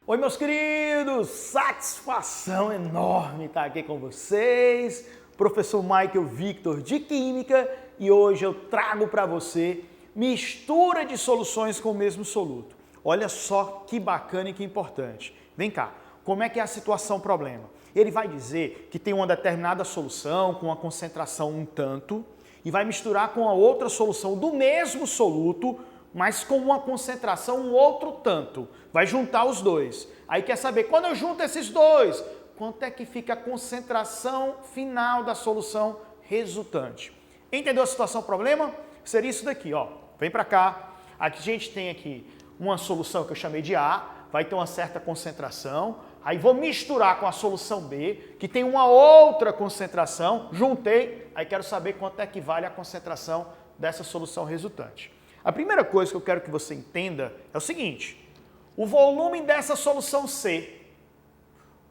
Oi, meus queridos! Satisfação enorme estar aqui com vocês. Professor Michael Victor de Química e hoje eu trago para você mistura de soluções com o mesmo soluto. Olha só que bacana e que importante. Vem cá, como é que é a situação problema? Ele vai dizer que tem uma determinada solução com uma concentração um tanto e vai misturar com a outra solução do mesmo soluto, mas com uma concentração um outro tanto. Vai juntar os dois. Aí quer saber, quando eu junto esses dois, quanto é que fica a concentração final da solução resultante? Entendeu a situação problema? Seria isso daqui, ó. Vem para cá. Aqui a gente tem aqui uma solução que eu chamei de A, vai ter uma certa concentração. Aí vou misturar com a solução B, que tem uma outra concentração, juntei, aí quero saber quanto é que vale a concentração dessa solução resultante. A primeira coisa que eu quero que você entenda é o seguinte, o volume dessa solução C,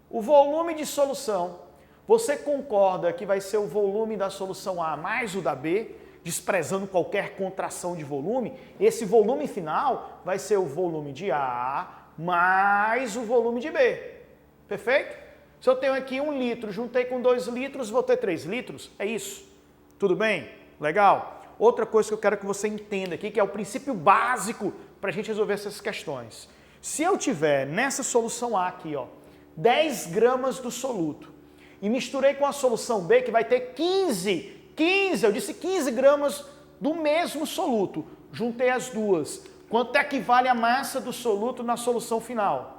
o volume de solução, você concorda que vai ser o volume da solução A mais o da B, desprezando qualquer contração de volume? Esse volume final vai ser o volume de A mais o volume de B. Perfeito? Se eu tenho aqui 1 litro, juntei com 2 litros, vou ter 3 litros. É isso. Tudo bem? Legal? Outra coisa que eu quero que você entenda aqui, que é o princípio básico para a gente resolver essas questões. Se eu tiver nessa solução A aqui, ó, 10 gramas do soluto e misturei com a solução B, que vai ter 15 gramas do mesmo soluto. Juntei as duas. Quanto é que vale a massa do soluto na solução final?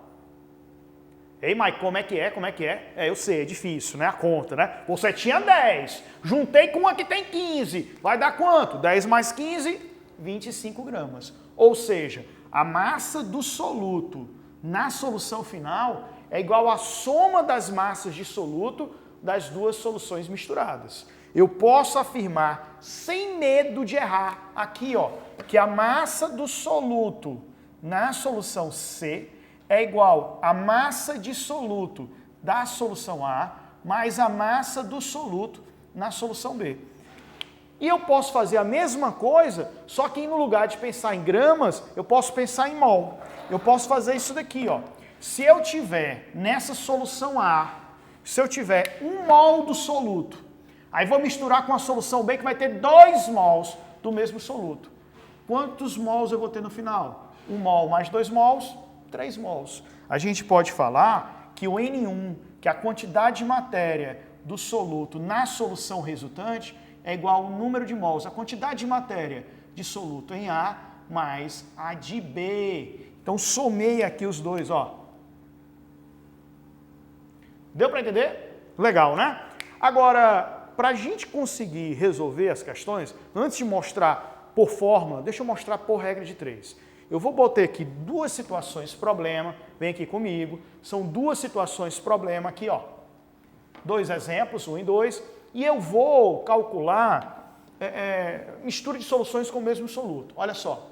Ei, Mike, como é que é? Como é que é? Eu sei, é difícil, né? A conta, né? Você tinha 10, juntei com uma que tem 15. Vai dar quanto? 10 mais 15, 25 gramas. Ou seja, a massa do soluto na solução final é igual à soma das massas de soluto das duas soluções misturadas. Eu posso afirmar, sem medo de errar, aqui, ó, que a massa do soluto na solução C é igual à massa de soluto da solução A mais a massa do soluto na solução B. E eu posso fazer a mesma coisa, só que no lugar de pensar em gramas, eu posso pensar em mol. Eu posso fazer isso daqui, ó. Se eu tiver nessa solução A, se eu tiver 1 mol do soluto, aí vou misturar com a solução B que vai ter 2 mols do mesmo soluto. Quantos mols eu vou ter no final? 1 mol mais 2 mols, 3 mols. A gente pode falar que o N1, que é a quantidade de matéria do soluto na solução resultante, é igual ao número de mols, a quantidade de matéria de soluto em A mais a de B. Então somei aqui os dois, ó. Deu para entender? Legal, né? Agora, para a gente conseguir resolver as questões, antes de mostrar por fórmula, deixa eu mostrar por regra de 3. Eu vou botar aqui 2 situações problema, vem aqui comigo, são 2 situações problema aqui, ó. 2 exemplos, 1 e 2, e eu vou calcular mistura de soluções com o mesmo soluto. Olha só,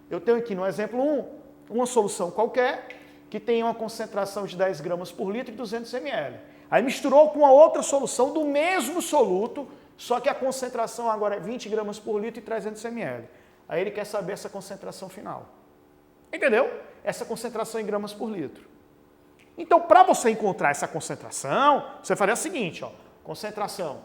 eu tenho aqui no exemplo 1, uma solução qualquer, que tem uma concentração de 10 gramas por litro e 200 ml. Aí misturou com a outra solução do mesmo soluto, só que a concentração agora é 20 gramas por litro e 300 ml. Aí ele quer saber essa concentração final. Entendeu? Essa concentração em gramas por litro. Então, para você encontrar essa concentração, você faria o seguinte, ó, concentração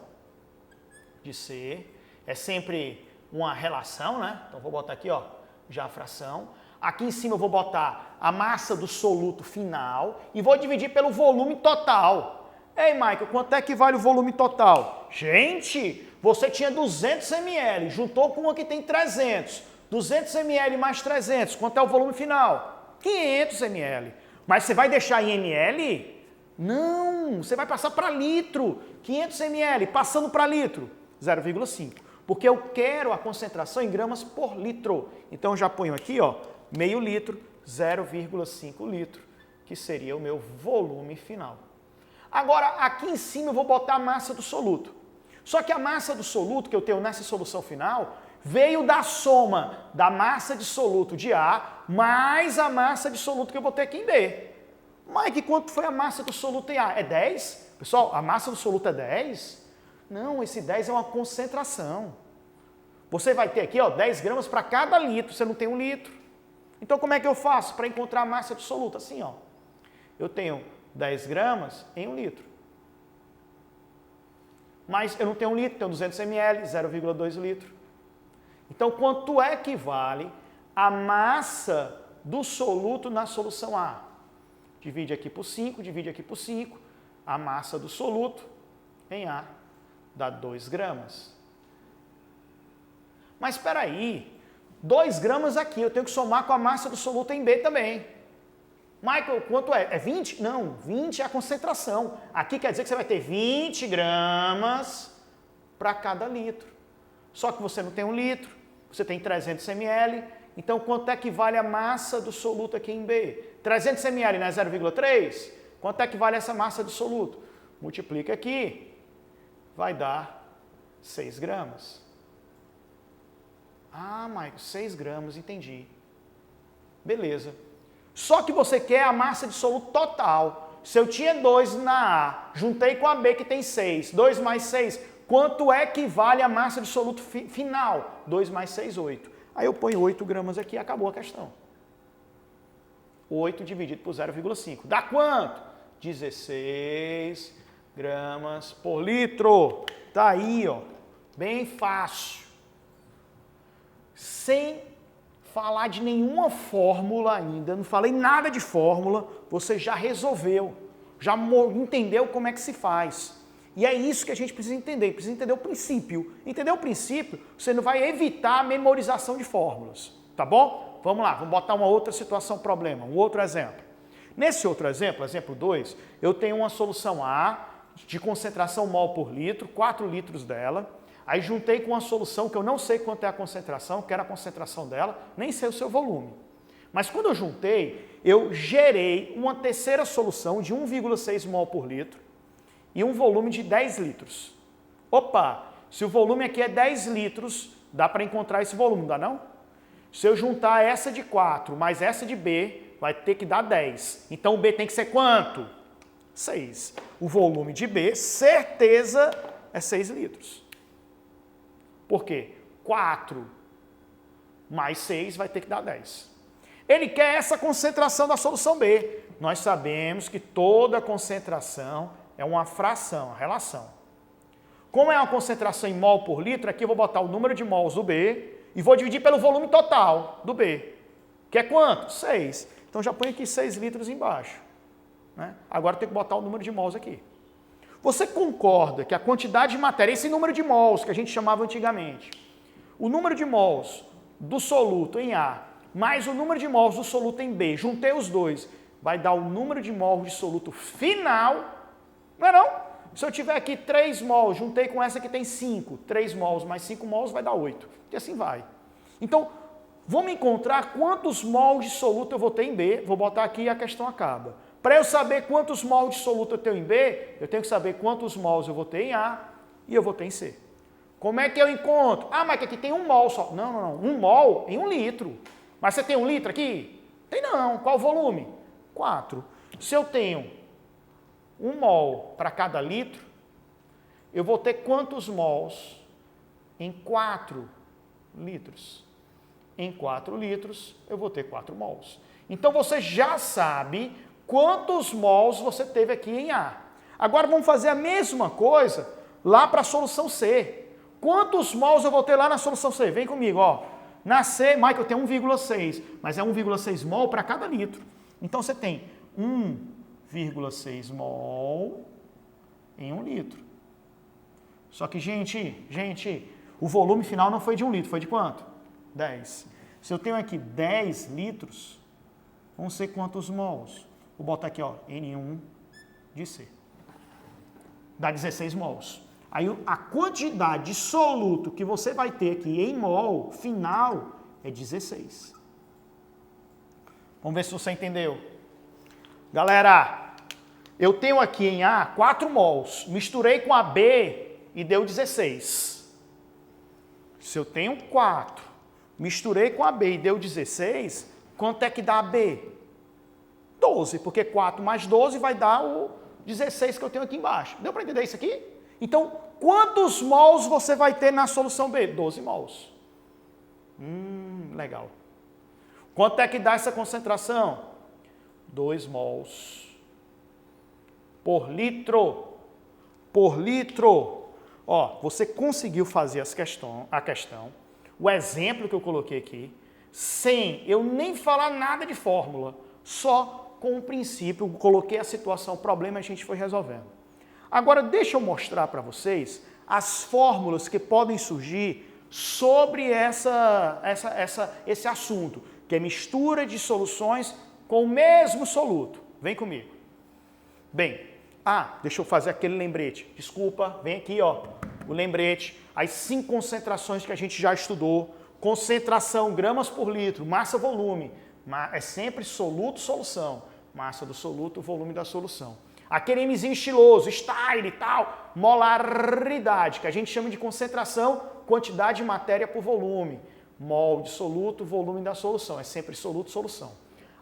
de C é sempre uma relação, né? Então, vou botar aqui, ó, já a fração. Aqui em cima eu vou botar a massa do soluto final e vou dividir pelo volume total. Ei, Michael, quanto é que vale o volume total? Gente, você tinha 200 ml, juntou com uma que tem 300. 200 ml mais 300, quanto é o volume final? 500 ml. Mas você vai deixar em ml? Não, você vai passar para litro. 500 ml, passando para litro, 0,5. Porque eu quero a concentração em gramas por litro. Então eu já ponho aqui, ó, meio litro, 0,5 litro, que seria o meu volume final. Agora, aqui em cima eu vou botar a massa do soluto. Só que a massa do soluto que eu tenho nessa solução final veio da soma da massa de soluto de A mais a massa de soluto que eu botei aqui em B. Mike, quanto foi a massa do soluto em A? É 10? Pessoal, a massa do soluto é 10? Não, esse 10 é uma concentração. Você vai ter aqui, ó, 10 gramas para cada litro, você não tem 1 litro. Então como é que eu faço para encontrar a massa do soluto? Assim, ó. Eu tenho 10 gramas em 1 litro. Mas eu não tenho 1 litro, tenho 200 ml, 0,2 litro. Então, quanto equivale a massa do soluto na solução A? Divide aqui por 5, divide aqui por 5. A massa do soluto em A dá 2 gramas. Mas espera aí, 2 gramas aqui, eu tenho que somar com a massa do soluto em B também. Michael, quanto é? É 20? Não, 20 é a concentração. Aqui quer dizer que você vai ter 20 gramas para cada litro. Só que você não tem 1 litro, você tem 300 ml. Então, quanto é que vale a massa do soluto aqui em B? 300 ml não é 0,3? Quanto é que vale essa massa do soluto? Multiplica aqui, vai dar 6 gramas. Ah, Michael, 6 gramas, entendi. Beleza. Só que você quer a massa de soluto total. Se eu tinha 2 na A, juntei com a B que tem 6, 2 mais 6, quanto equivale a massa de soluto final? 2 mais 6, 8. Aí eu ponho 8 gramas aqui e acabou a questão. 8 dividido por 0,5. Dá quanto? 16 gramas por litro. Tá aí, ó. Bem fácil. Sem falar de nenhuma fórmula ainda, não falei nada de fórmula, você já resolveu, já entendeu como é que se faz. E é isso que a gente precisa entender o princípio. Entender o princípio, você não vai evitar a memorização de fórmulas, tá bom? Vamos lá, vamos botar uma outra situação, problema, um outro exemplo. Nesse outro exemplo, exemplo 2, eu tenho uma solução A de concentração mol por litro, 4 litros dela. Aí juntei com uma solução que eu não sei quanto é a concentração, que era a concentração dela, nem sei o seu volume. Mas quando eu juntei, eu gerei uma terceira solução de 1,6 mol por litro e um volume de 10 litros. Opa, se o volume aqui é 10 litros, dá para encontrar esse volume, não dá não? Se eu juntar essa de 4 mais essa de B, vai ter que dar 10. Então o B tem que ser quanto? 6. O volume de B, certeza, é 6 litros. Por quê? 4 mais 6 vai ter que dar 10. Ele quer essa concentração da solução B. Nós sabemos que toda concentração é uma fração, uma relação. Como é uma concentração em mol por litro, aqui eu vou botar o número de mols do B e vou dividir pelo volume total do B. Que é quanto? 6. Então já põe aqui 6 litros embaixo. Né? Agora tem que botar o número de mols aqui. Você concorda que a quantidade de matéria, esse número de mols que a gente chamava antigamente, o número de mols do soluto em A, mais o número de mols do soluto em B, juntei os dois, vai dar o número de mols de soluto final, não é não? Se eu tiver aqui 3 mols, juntei com essa que tem 5, 3 mols mais 5 mols vai dar 8, e assim vai. Então, vamos encontrar quantos mols de soluto eu vou ter em B, vou botar aqui e a questão acaba. Para eu saber quantos mols de soluto eu tenho em B, eu tenho que saber quantos mols eu vou ter em A e eu vou ter em C. Como é que eu encontro? Ah, mas aqui tem 1 mol só. Não. 1 mol em 1 litro. Mas você tem 1 litro aqui? Tem não. Qual o volume? 4. Se eu tenho 1 mol para cada litro, eu vou ter quantos mols em 4 litros? Em 4 litros, eu vou ter 4 mols. Então você já sabe quantos mols você teve aqui em A. Agora vamos fazer a mesma coisa lá para a solução C. Quantos mols eu vou ter lá na solução C? Vem comigo, ó. Na C, Michael, tem 1,6, mas é 1,6 mol para cada litro. Então você tem 1,6 mol em 1 litro. Só que, gente, o volume final não foi de 1 litro, foi de quanto? 10. Se eu tenho aqui 10 litros, vão ser quantos mols? Vou botar aqui, ó, N1 de C. Dá 16 mols. Aí a quantidade de soluto que você vai ter aqui em mol final é 16. Vamos ver se você entendeu. Galera, eu tenho aqui em A 4 mols. Misturei com a B e deu 16. Se eu tenho 4, misturei com a B e deu 16, quanto é que dá a B? 12, porque 4 mais 12 vai dar o 16 que eu tenho aqui embaixo. Deu para entender isso aqui? Então, quantos mols você vai ter na solução B? 12 mols. Legal. Quanto é que dá essa concentração? 2 mols por litro. Por litro. Ó, você conseguiu fazer a questão, o exemplo que eu coloquei aqui, sem eu nem falar nada de fórmula, só com o princípio, coloquei a situação, o problema, a gente foi resolvendo. Agora, deixa eu mostrar para vocês as fórmulas que podem surgir sobre esse assunto, que é mistura de soluções com o mesmo soluto. Vem comigo. Bem, deixa eu fazer aquele lembrete. Desculpa, vem aqui, ó, o lembrete. As 5 concentrações que a gente já estudou. Concentração, gramas por litro, massa, volume. É sempre soluto, solução. Massa do soluto, volume da solução. Aquele Mzinho estiloso, style e tal, molaridade, que a gente chama de concentração, quantidade de matéria por volume. Mol de soluto, volume da solução. É sempre soluto, solução.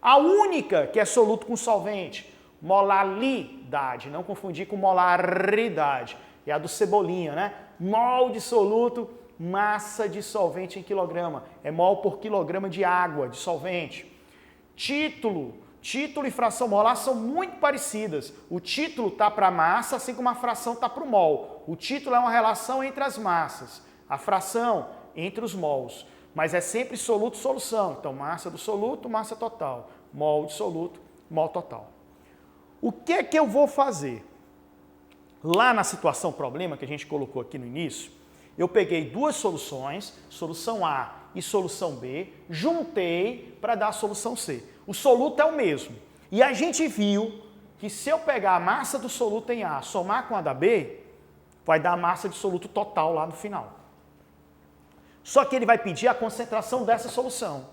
A única que é soluto com solvente, molalidade, não confundir com molaridade. É a do Cebolinha, né? Mol de soluto, massa de solvente em quilograma. É mol por quilograma de água, de solvente. Título e fração molar são muito parecidas. O título está para a massa, assim como a fração está para o mol. O título é uma relação entre as massas, a fração entre os mols. Mas é sempre soluto, solução. Então, massa do soluto, massa total. Mol de soluto, mol total. O que é que eu vou fazer? Lá na situação problema que a gente colocou aqui no início, eu peguei 2 soluções, solução A e solução B, juntei para dar a solução C. O soluto é o mesmo. E a gente viu que se eu pegar a massa do soluto em A, somar com a da B, vai dar a massa de soluto total lá no final. Só que ele vai pedir a concentração dessa solução.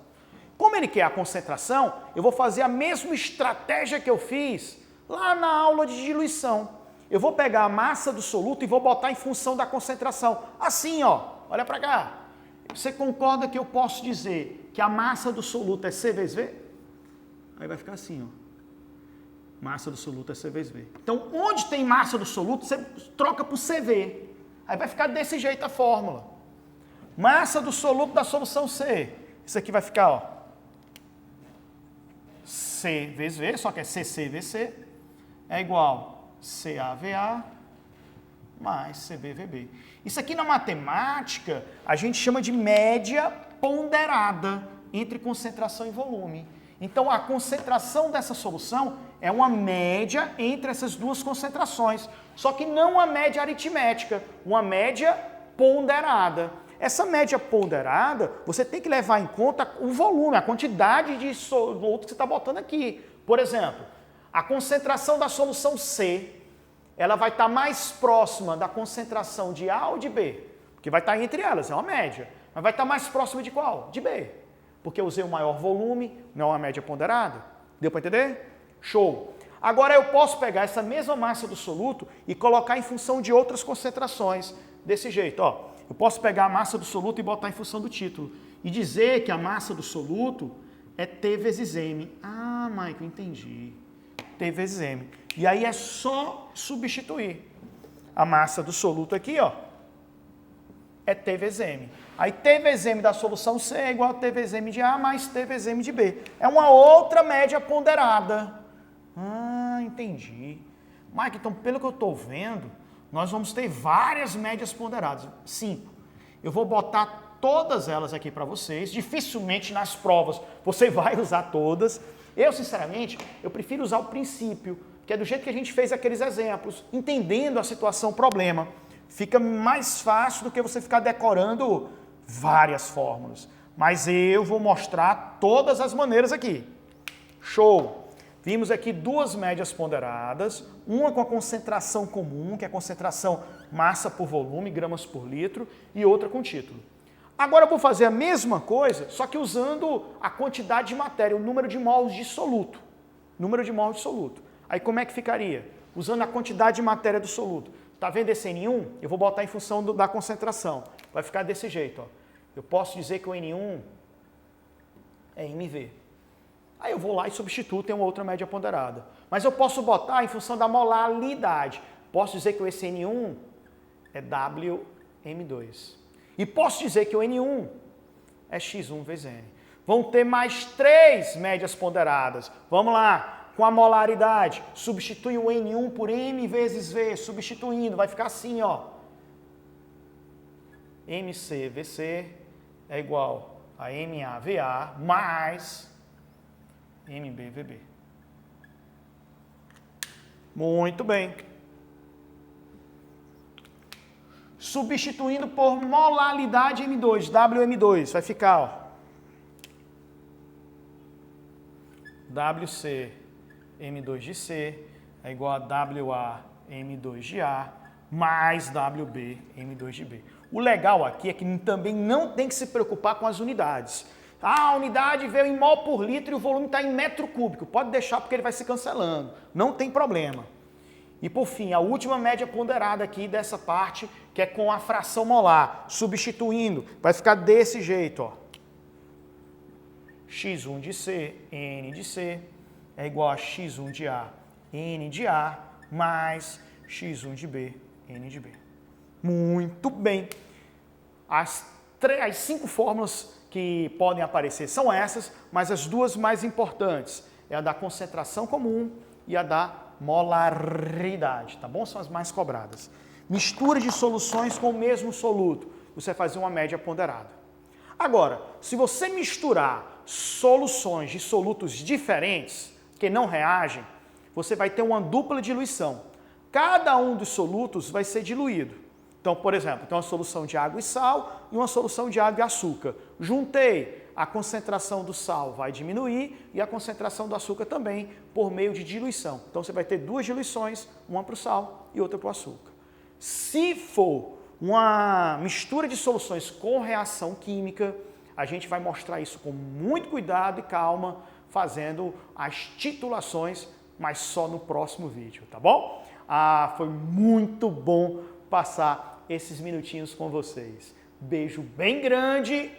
Como ele quer a concentração, eu vou fazer a mesma estratégia que eu fiz lá na aula de diluição. Eu vou pegar a massa do soluto e vou botar em função da concentração. Assim, ó, olha para cá. Você concorda que eu posso dizer que a massa do soluto é C vezes V? Aí vai ficar assim, ó. Massa do soluto é C vezes V. Então, onde tem massa do soluto, você troca por CV. Aí vai ficar desse jeito a fórmula. Massa do soluto da solução C. Isso aqui vai ficar, ó. C vezes V, só que é CC vezes C, é igual CAVA mais CBVB. Isso aqui na matemática, a gente chama de média ponderada entre concentração e volume. Então, a concentração dessa solução é uma média entre essas 2 concentrações, só que não uma média aritmética, uma média ponderada. Essa média ponderada, você tem que levar em conta o volume, a quantidade de soluto que você está botando aqui. Por exemplo, a concentração da solução C, ela vai estar mais próxima da concentração de A ou de B, porque vai estar entre elas, é uma média. Mas vai estar mais próxima de qual? De B, porque eu usei o maior volume, não é uma média ponderada. Deu para entender? Show! Agora eu posso pegar essa mesma massa do soluto e colocar em função de outras concentrações, desse jeito, ó. Eu posso pegar a massa do soluto e botar em função do título. E dizer que a massa do soluto é T vezes M. Ah, Michael, entendi. T vezes M. E aí é só substituir. A massa do soluto aqui, ó, é T vezes M. Aí T vezes M da solução C é igual a T vezes M de A mais T vezes M de B. É uma outra média ponderada. Ah, entendi. Michael, então pelo que eu estou vendo, nós vamos ter várias médias ponderadas. 5. Eu vou botar todas elas aqui para vocês. Dificilmente nas provas você vai usar todas. Eu, sinceramente, eu prefiro usar o princípio, que é do jeito que a gente fez aqueles exemplos, entendendo a situação, problema. Fica mais fácil do que você ficar decorando várias fórmulas. Mas eu vou mostrar todas as maneiras aqui. Show! Vimos aqui 2 médias ponderadas, uma com a concentração comum, que é a concentração massa por volume, gramas por litro, e outra com título. Agora eu vou fazer a mesma coisa, só que usando a quantidade de matéria, o número de mols de soluto. Número de mols de soluto. Aí como é que ficaria? Usando a quantidade de matéria do soluto. Tá vendo esse N1? Eu vou botar em função da concentração. Vai ficar desse jeito, ó. Eu posso dizer que o N1 é MV. Aí eu vou lá e substituo, tem uma outra média ponderada. Mas eu posso botar em função da molaridade. Posso dizer que o N1 é WM2. E posso dizer que o N1 é X1 vezes N. Vão ter mais 3 médias ponderadas. Vamos lá. com a molaridade. Substitui o N1 por M vezes V, substituindo, vai ficar assim, ó. MCVC é igual a MAVA mais MBVB. Muito bem. Substituindo por molaridade M2, WM2, vai ficar, ó, WC M2 de C é igual a WA M2 de A mais WB M2 de B. O legal aqui é que também não tem que se preocupar com as unidades. A unidade veio em mol por litro e o volume está em metro cúbico. Pode deixar porque ele vai se cancelando. Não tem problema. E por fim, a última média ponderada aqui dessa parte, que é com a fração molar. Substituindo, vai ficar desse jeito, ó. X1 de C, N de C, é igual a X1 de A, N de A, mais X1 de B, N de B. Muito bem. As 5 fórmulas que podem aparecer são essas, mas as duas mais importantes é a da concentração comum e a da molaridade, tá bom? São as mais cobradas. Mistura de soluções com o mesmo soluto, você vai fazer uma média ponderada. Agora, se você misturar soluções de solutos diferentes, que não reagem, você vai ter uma dupla diluição. Cada um dos solutos vai ser diluído. Então, por exemplo, tem uma solução de água e sal e uma solução de água e açúcar. Juntei, a concentração do sal vai diminuir e a concentração do açúcar também por meio de diluição. Então, você vai ter duas diluições, uma para o sal e outra para o açúcar. Se for uma mistura de soluções com reação química, a gente vai mostrar isso com muito cuidado e calma, fazendo as titulações, mas só no próximo vídeo, tá bom? Foi muito bom passar esses minutinhos com vocês. Beijo bem grande,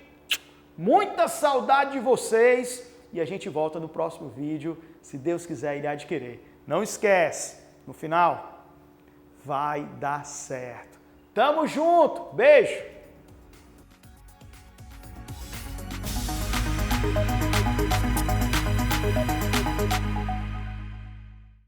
muita saudade de vocês e a gente volta no próximo vídeo, se Deus quiser, ele adquirir. Não esquece, no final, vai dar certo. Tamo junto, beijo!